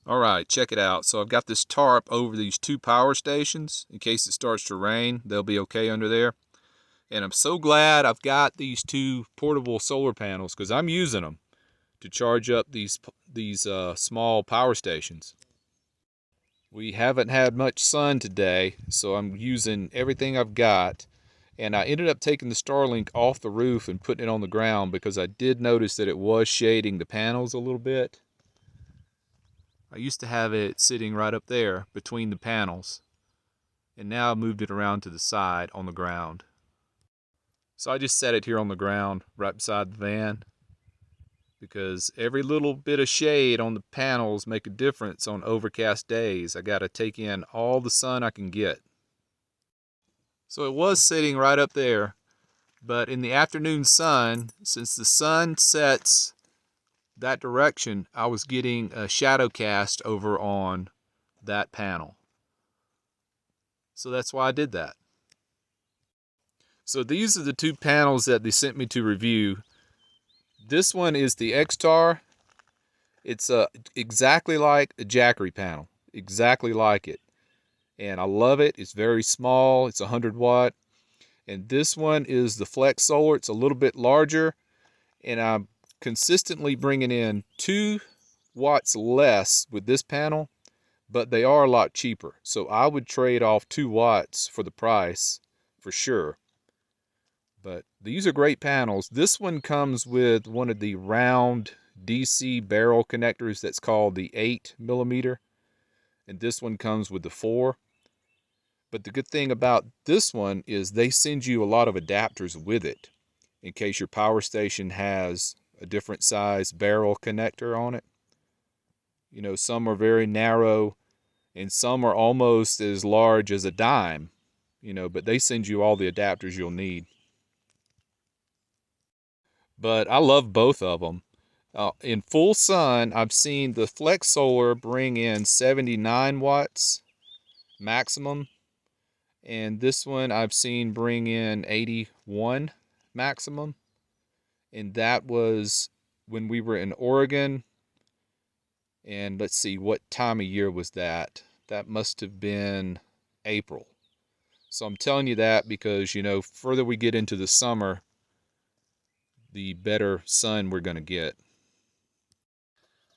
All right, check it out. So I've got this tarp over these two power stations. In case it starts to rain, they'll be okay under there. And I'm so glad I've got these two portable solar panels because I'm using them to charge up these small power stations. We haven't had much sun today, so I'm using everything I've got. And I ended up taking the Starlink off the roof and putting it on the ground because I did notice that it was shading the panels a little bit. I used to have it sitting right up there between the panels, and now I moved it around to the side on the ground. So I just set it here on the ground right beside the van because every little bit of shade on the panels make a difference on overcast days. I got to take in all the sun I can get. So it was sitting right up there, but in the afternoon sun, since the sun sets that direction, I was getting a shadow cast over on that panel. So that's why I did that. So these are the two panels that they sent me to review. This one is the Extar. It's exactly like a Jackery panel, exactly like it. And I love it. It's very small. It's 100 watt. And this one is the Flex Solar. It's a little bit larger, and I'm consistently bringing in 2 watts less with this panel, but they are a lot cheaper. So I would trade off 2 watts for the price for sure. But these are great panels. This one comes with one of the round DC barrel connectors that's called the 8mm, and this one comes with the 4. But the good thing about this one is they send you a lot of adapters with it in case your power station has a different size barrel connector on it. You know, some are very narrow and some are almost as large as a dime, you know, but they send you all the adapters you'll need. But I love both of them. In full sun, I've seen the Flex Solar bring in 79 watts maximum, and this one I've seen bring in 81 maximum, and that was when we were in Oregon. And let's see, what time of year was that? That must have been April. So I'm telling you that because, you know, further we get into the summer, the better sun we're going to get.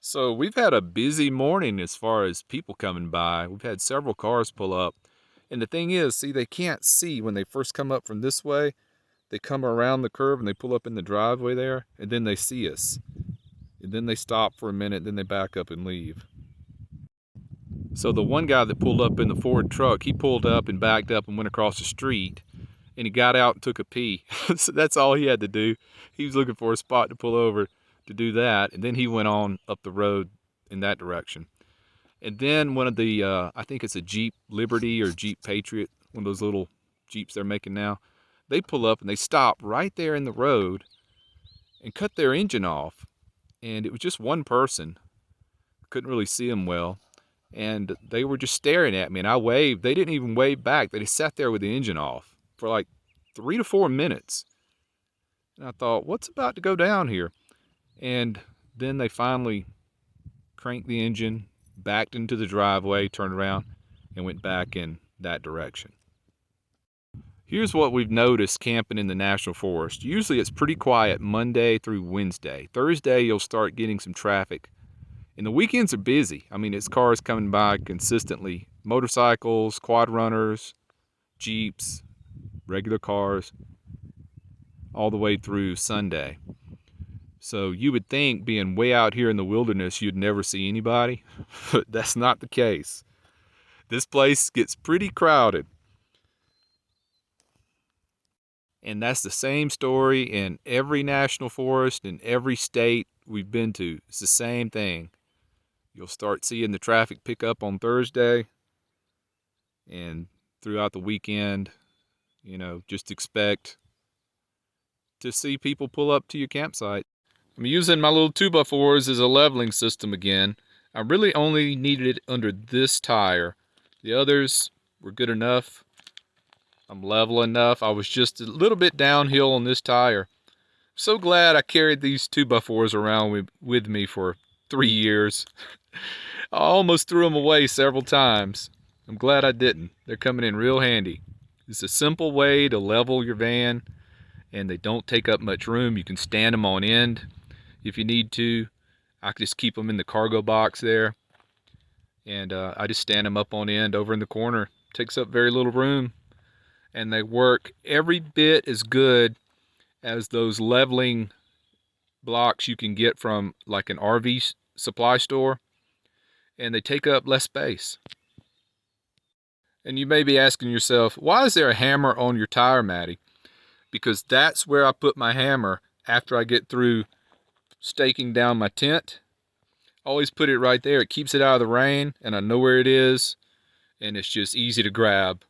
So we've had a busy morning as far as people coming by. We've had several cars pull up. And the thing is, see, they can't see when they first come up from this way. They come around the curve and they pull up in the driveway there, and then they see us. And then they stop for a minute, then they back up and leave. So the one guy that pulled up in the Ford truck, he pulled up and backed up and went across the street, and he got out and took a pee. So that's all he had to do. He was looking for a spot to pull over to do that, and then he went on up the road in that direction. And then one of the, I think it's a Jeep Liberty or Jeep Patriot, one of those little Jeeps they're making now, they pull up and they stop right there in the road and cut their engine off. And it was just one person. Couldn't really see them well. And they were just staring at me, and I waved. They didn't even wave back. They just sat there with the engine off for like 3 to 4 minutes. And I thought, what's about to go down here? And then they finally cranked the engine, backed into the driveway, turned around, and went back in that direction. Here's what we've noticed camping in the National Forest. Usually it's pretty quiet Monday through Wednesday. Thursday you'll start getting some traffic. And the weekends are busy. I mean, it's cars coming by consistently. Motorcycles, quad runners, Jeeps, regular cars, all the way through Sunday. So you would think being way out here in the wilderness, you'd never see anybody, but that's not the case. This place gets pretty crowded. And that's the same story in every national forest in every state we've been to. It's the same thing. You'll start seeing the traffic pick up on Thursday, and throughout the weekend, you know, just expect to see people pull up to your campsite. I'm using my little 2x4s as a leveling system again. I really only needed it under this tire. The others were good enough. I'm level enough. I was just a little bit downhill on this tire. So glad I carried these 2x4s around with me for 3 years. I almost threw them away several times. I'm glad I didn't. They're coming in real handy. It's a simple way to level your van, and they don't take up much room. You can stand them on end if you need to. I can just keep them in the cargo box there, and I just stand them up on end over in the corner. Takes up very little room, and they work every bit as good as those leveling blocks you can get from like an RV supply store, and they take up less space. And you may be asking yourself, why is there a hammer on your tire, Matty? Because that's where I put my hammer after I get through staking down my tent. Always put it right there. It keeps it out of the rain, and I know where it is, and it's just easy to grab.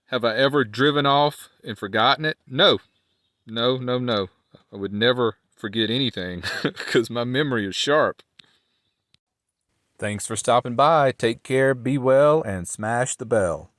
Have I ever driven off and forgotten it? No. No, no, no. I would never forget anything because my memory is sharp. Thanks for stopping by. Take care, be well, and smash the bell.